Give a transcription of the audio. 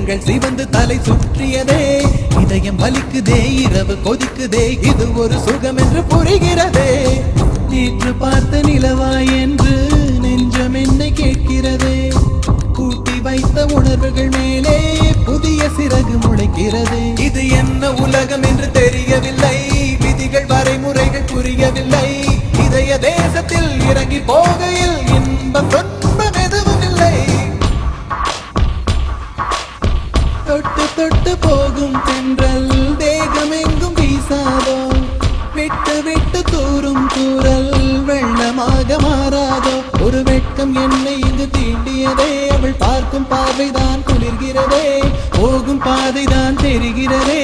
கண்கள் சிவந்து தலை சுற்றியதே, இதயம் வலிக்குதே, இரவு கொதிக்குதே, இது ஒரு சுகம் என்று புரிகிறதே. நேற்று பார்த்த நிலவாய் என்று நெஞ்சம் என்னை கேட்கிறதே, கூட்டி வைத்த உணர்வுகள் மேலே புதிய சிறகு முளைக்கிறது. இது என்ன உலகம் என்று தெரியவில்லை, விதிகள் வரைமுறைகள் புரியவில்லை. இதய தேசத்தில் இறங்கி போகையில் இன்பம் துன்பம் எதுவும் இல்லை. தொட்டு தொட்டு போகும் தென்றல் தேகம் எங்கும் வீசாதோ, விட்டு விட்டு தூரும் தூரல் வெள்ளமாக மாறாதோ. ஒரு வெட்கம் என்னை இங்கு தீண்டியதே, அவள் பார்க்கும் பார்வைதான் குளிர்கிறதே, போகும் பாதைதான் தெரிகிறதே.